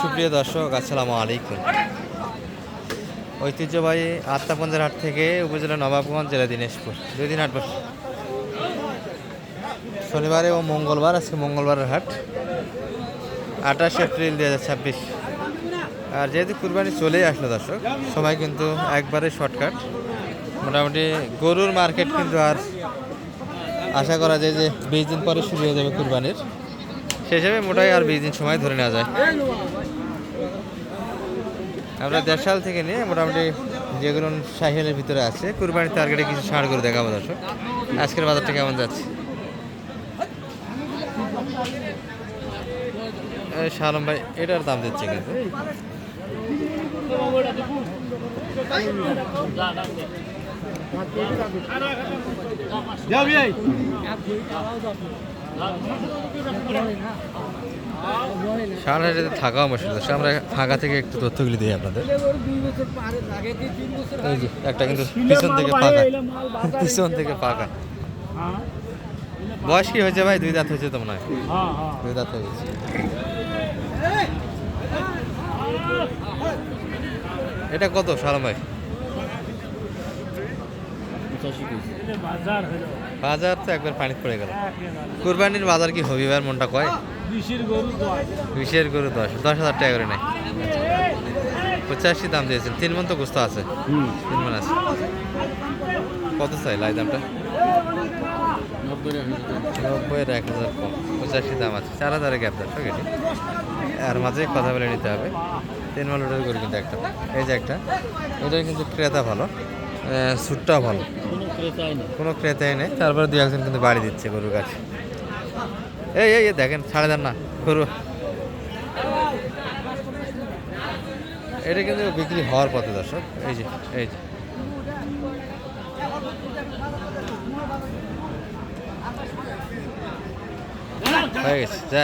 সুপ্রিয় দর্শক, আসসালামু আলাইকুম। ঐতিহ্যবাহী আত্মাপঞ্জের হাট থেকে উপজেলা নবাবগঞ্জ, জেলা দিনাজপুর, 2 দিন হাট বসে। শনিবারে ও মঙ্গলবার, আজকে মঙ্গলবারের হাট, 28 এপ্রিল 2026। আর যেহেতু কুরবানি চলেই আসলো দর্শক, সময় কিন্তু একবারে শর্টকাট। মোটামুটি গরুর মার্কেট কিন্তু আর আশা করা যায় যে 20 দিন পরে শুরু হয়ে যাবে কুরবানির। সেই হিসাবে মোটাই আর 20 দিন সময় ধরে নেওয়া যায়। আমরা দেড়শাল থেকে নিয়ে মোটামুটি যেগুলো সাহিলের ভিতরে আছে, কুরবানির টার্গেটে কিছু ষাঁড় করে দেখাবো দর্শক। আজকের বাজারটা কেমন যাচ্ছে? শালম ভাই এটার দাম দিচ্ছে কিন্তু ষাঁড় হাটে থাকাও মুশকিল। আমরা ফাঁকা থেকে একটু তথ্যগুলি দিই আপনাদের। এই যে একটা কিন্তু পিছন থেকে পাকা। বয়স কি হয়েছে ভাই? 2 দাঁত হয়েছে তো মনে হয়। 2 দাঁত হয়ে গেছে। এটা কত শালম ভাই? বাজার তো একবার পানি পড়ে গেল। কুরবানির বাজার কি হবি ভাই? মনটা কয় 20-এর গরু 10,000 টাকা করে নেয়। 85 দাম দিয়েছেন। 3 মন তো গোস্ত আছে। 3 মন আছে। কত চাই লাই দামটা? 90-এর 1,000 কম, 85 দাম আছে। 4,000 গ্যাপ দর্শক। এটি আর মাঝে কথা বলে নিতে হবে। 3 মন ওটার গরু কিন্তু একটা। এই যে একটা, এটাই কিন্তু ক্রেতা ভালো, সুটটাও ভালো, কোনো ক্রেতাই নেই। তারপরে 2-1 কিন্তু বাড়ি দিচ্ছে গরুর কাছে। এই দেখেন, ছাড়ে দেন না গরু। এটা কিন্তু বিক্রি হওয়ার পথে দর্শক। এই যে হয়ে গেছে। যা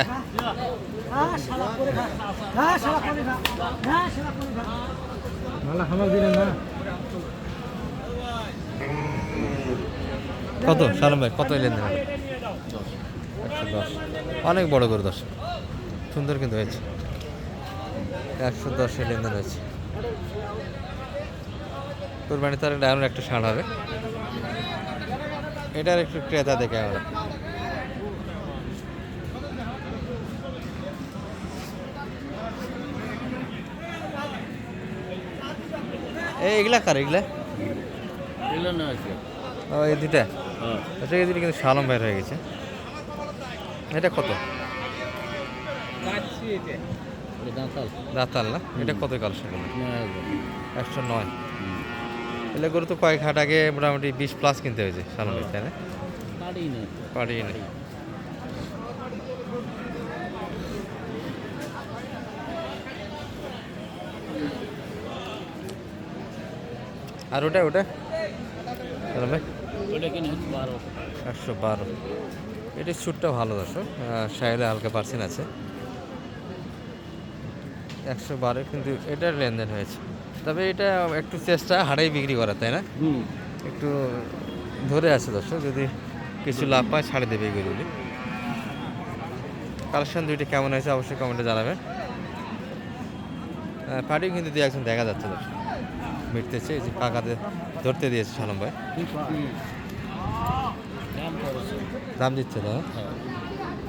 কত শালম ভাই, কত লেনদেন হবে? 110। অনেক বড় গরু দর্শক, সুন্দর কিন্তু হয়েছে। 110 লেনদেন হয়েছে। কোরবানি তার ডায়মন্ড একটা ষাঁড় হবে। এটার একটু ক্রেতা দেখে আমরা। এগুলা কার? এগুলা এই দুটা। আচ্ছা, এই দুটো কিন্তু শালম ভাইয়ের হয়ে গেছে। এটা কত? দাঁতাল না? এটা কত কালেকশন? 109। এলে গরু তো কয়েক হাট আগে মোটামুটি 20+ কিনতে হয়েছে শালম ভাই, তাই না? পারি নেই। আর ওটা শালম ভাই 112। এটির ছুটটা ভালো দর্শক, সাইলে হালকা পার্সেন্ট আছে। 112 কিন্তু এটার লেনদেন হয়েছে। তবে এটা একটু চেষ্টা হাড়েই বিক্রি করা, তাই না? একটু ধরে আছে দর্শক, যদি কিছু লাভ পায় ছাড়ে দেবে এগুলি। কালেকশন দুইটা কেমন হয়েছে অবশ্যই কমেন্টে জানাবেন। পাটিও কিন্তু 2-1 দেখা যাচ্ছে দর্শক, মিটতেছে। এই যে পাকাতে ধরতে দিয়েছে শালম ভাই। দাম দিচ্ছে না?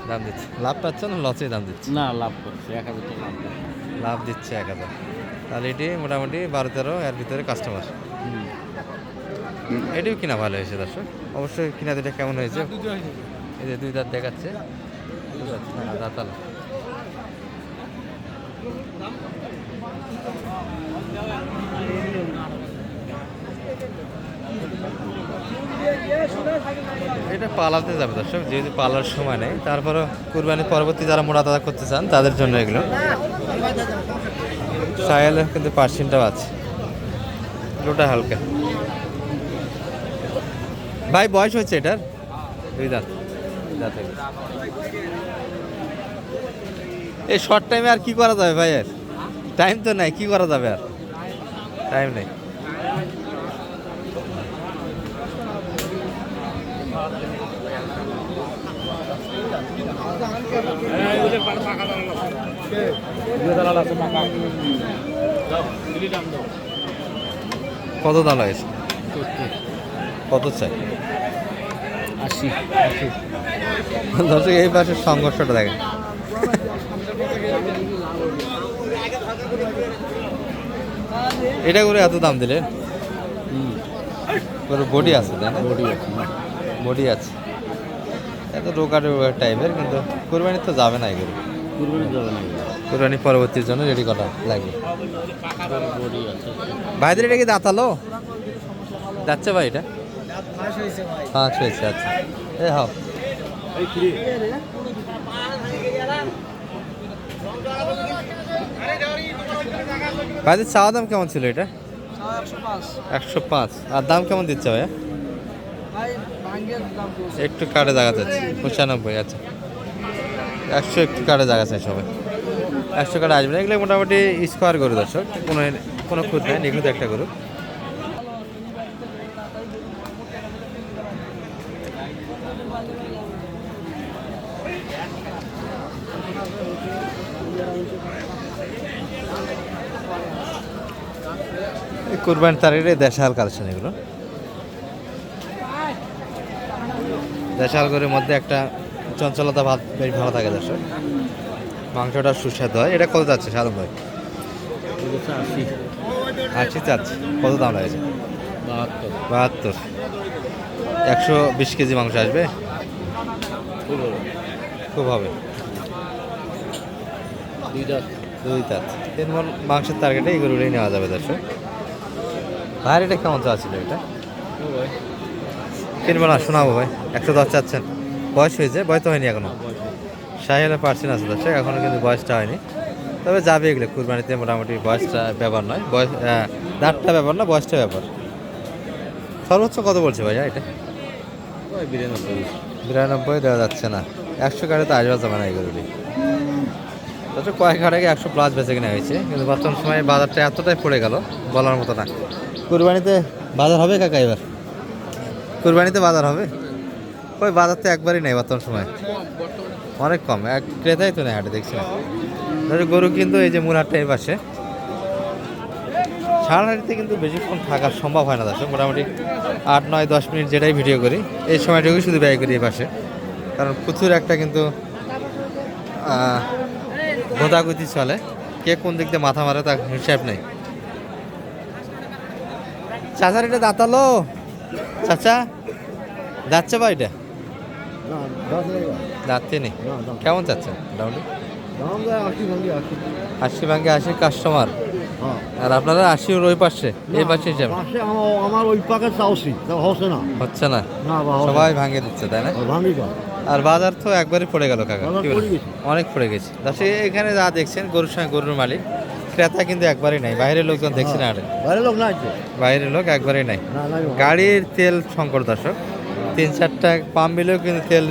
দাম দিচ্ছে। লাভ পাচ্ছে না লসে দাম দিচ্ছে? না, লাভ করছে 1,000 টাকা লাভ দিচ্ছে 1,000। তাহলে এটি মোটামুটি 12-13 এর ভিতরে কাস্টমার। এটিও কিনা ভালো হয়েছে দর্শক, অবশ্যই কিনা দুটা কেমন হয়েছে। এই যে 2 দাঁত দেখাচ্ছে, দাঁতাল। এটা পালাতে যাবে দর্শক, যেহেতু পালার সময় নেই। তারপরে কুরবানি পরবর্তী যারা মোটা তাজা করতে চান তাদের জন্য এগুলো। সায়ালে কিন্তু পার্সেন্টটাও আছে, লোটা হালকা। ভাই বয়স হচ্ছে এটার? 2 দাঁত। এই শর্ট টাইমে আর কি করা যাবে ভাই? আর টাইম তো নাই, কি করা যাবে? আর টাইম নেই। কত দাম লাগেছে? কত চাই? 80 দর্শক এই পাশে সংঘর্ষটা দেখেন। এটা করে এত দাম দিলে? বডি আছে তাই না? বডি আছে, এত রোগা রোগা টাইপের, কিন্তু কোরবানি তো যাবে না এগুলো। কোরবানি পরবর্তীর জন্য রেডি করা লাগবে। ভাইদের এটা কি দাঁতালো যাচ্ছে ভাই? এটা হ্যাঁ হয়েছে। আচ্ছা এ হও ভাইদের চাওয়া দাম কেমন ছিল এটা? 105। আর দাম কেমন দিচ্ছে ভাইয়া? একটু কাটে জায়গা যাচ্ছে 95। আচ্ছা 100 একটু কাটে জায়গা চাই সবাই, 100 কাটে আসবে না। এগুলো মোটামুটি স্কোয়ার গরু দর্শক, কোনো খুদ নেই, নিখুঁত একটা গরু। কুরবানির তারিখে দেশাল কালেকশন এগুলো। দেশাল গরুর মধ্যে একটা চঞ্চলতা ভাব বেশ ভালো থাকে দর্শক, মাংসটা সুস্বাদু হয়। এটা কত যাচ্ছে সাধারণ ভাই? 80 চাচ্ছে। কত দাম লাগছে? 72। 120 কেজি মাংস আসবে? খুব হবে। 2 দাঁত 3 মণ মাংসের টার্গেটে এই গরুটাই নেওয়া যাবে দর্শক। ভাইয়ের এটা কেমন চাচ্ছিল? এটা কিনবো না, শোনাবো ভাই। 110 চাচ্ছেন। বয়স হয়েছে? বয়স তো হয়নি এখনো। সাহেলা পার্সেন্ট আছে দর্শক, এখনো কিন্তু বয়সটা হয়নি। তবে যাবে এগুলো কুরবানিতে, মোটামুটি বয়সটা ব্যাপার নয়, বয়স দাঁতটা ব্যাপার না, বয়সটা ব্যাপার। সর্বোচ্চ কত বলছে ভাইয়া এটা? 92 দেওয়া যাচ্ছে না। 100 কাটে তো আসবা যাবে না এই গরুটি। দর্শক কয়েক হাট আগে 100+ বেচে কেনা হয়েছে, কিন্তু বর্তমান সময়ে বাজারটা এতটাই পড়ে গেল বলার মতো না। কুরবানিতে বাজার হবে কাকা এবার? কুরবানিতে বাজার হবে? ওই বাজার তো একবারই নেই বর্তমান সময়, অনেক কম। এক ক্রেতাই তো নেই হাটে, দেখছি না। গরু কিন্তু এই যে মূল হাটটা এই পাশে, সারাহাটিতে কিন্তু বেশিক্ষণ থাকা সম্ভব হয় না দর্শক। মোটামুটি 8, 9, 10 মিনিট যেটাই ভিডিও করি, এই সময়টুকুই শুধু ব্যয় করি এই পাশে। কারণ প্রচুর একটা কিন্তু গোদাগুদি চলে, কে কোন দিক দিয়ে মাথা মারে তার হিসাব নেই। চাচার এটা দাঁতালো? চাচা যাচ্ছে ভাই? এটা যাচ্ছে নেই। কেমন চাচ্ছেন মোটামুটি? 80 ভাঙ্গে 80 কাস্টমার, আর আপনারা 80 ওই পাশে এই পাশে হিসাবে আমার ওই পাকে চাওছি হচ্ছে না, হচ্ছে না, সবাই ভাঙে দিচ্ছে তাই না? আর বাজার তো একবারই পড়ে গেল কাকা, অনেক পড়ে গেছে। এখানে যা দেখছেন গরুর সঙ্গে গরুর মালিক, ক্রেতা কিন্তু একবারই নাই। বাইরের লোকজন দেখছি না, বাইরের লোক একবারই নাই। গাড়ির তেল সংকট দর্শক, 3-4টা পাম্প মিলেও কিন্তু তেল